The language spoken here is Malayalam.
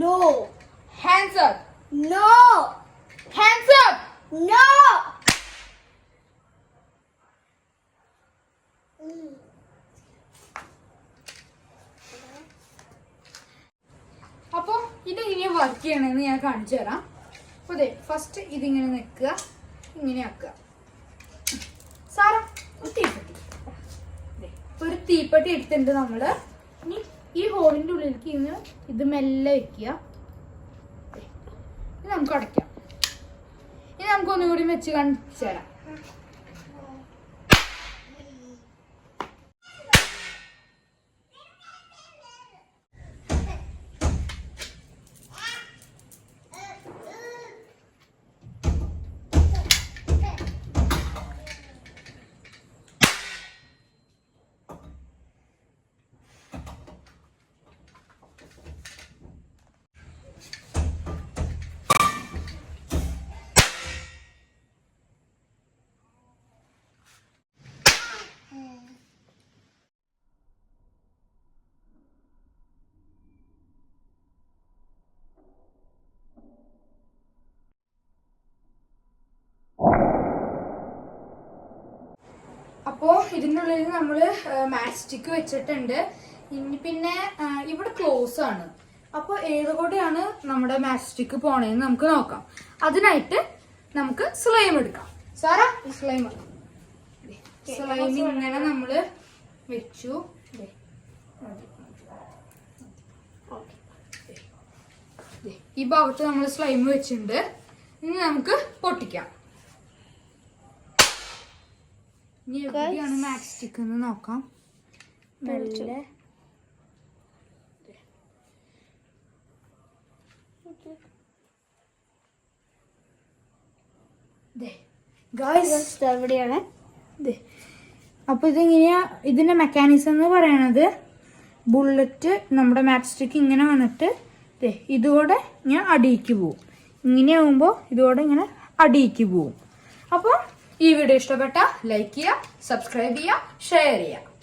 No. Hands up. No. Hands up. No. അപ്പോൾ ഇതെങ്ങനെ വർക്ക് ചെയ്യണമെന്ന് ഞാൻ കാണിച്ചു തരാം. അപ്പോൾ അതെ, ഫസ്റ്റ് ഇതിങ്ങനെ നിൽക്കുക, ഇങ്ങനെ ആക്കുക. സാറാ ഒരു തീപ്പെട്ടി, ഒരു തീപ്പെട്ടി എടുത്തിട്ടുണ്ട് നമ്മൾ. ഇനി ഈ ഹോളിൻ്റെ ഉള്ളിലേക്ക് ഇന്ന് ഇത് മെല്ലെ വെക്കുക. ഇത് നമുക്ക് അടയ്ക്കാം. ഇനി നമുക്ക് ഒന്നുകൂടി വെച്ച് കാണിച്ചു തരാം. അപ്പോൾ ഇതിൻ്റെ ഉള്ളിൽ നമ്മൾ മാച്ച് സ്റ്റിക്ക് വെച്ചിട്ടുണ്ട്. ഇനി പിന്നെ ഇവിടെ ക്ലോസ് ആണ്. അപ്പോൾ ഏത് കൂടെയാണ് നമ്മുടെ മാച്ച് സ്റ്റിക്ക് പോണേന്ന് നമുക്ക് നോക്കാം. അതിനായിട്ട് നമുക്ക് സ്ലൈം എടുക്കാം. സാറാ ഈ സ്ലൈം ഇങ്ങനെ നമ്മൾ വെച്ചു. ഈ ഭാഗത്ത് നമ്മൾ സ്ലൈം വെച്ചിട്ടുണ്ട്. ഇനി നമുക്ക് പൊട്ടിക്കാം. ഇനി എവിടെയാണ് മാച്ച് സ്റ്റിക്ക് എന്ന് നോക്കാം. മെല്ലെ എവിടെയാണ്? അപ്പൊ ഇതിങ്ങനെയാ. ഇതിന്റെ മെക്കാനിസം എന്ന് പറയണത്, ബുള്ളറ്റ് നമ്മുടെ മാച്ച് സ്റ്റിക്ക് ഇങ്ങനെ വന്നിട്ട് ഇതുകൂടെ ഞാൻ അടിയിക്ക് പോവും. ഇങ്ങനെ ആവുമ്പോൾ ഇതുകൂടെ ഇങ്ങനെ അടിയിക്ക് പോവും. അപ്പോൾ ഈ വീഡിയോ ഇഷ്ടപ്പെട്ട ലൈക്ക് ചെയ്യുക, സബ്സ്ക്രൈബ് ചെയ്യുക, ഷെയർ ചെയ്യുക.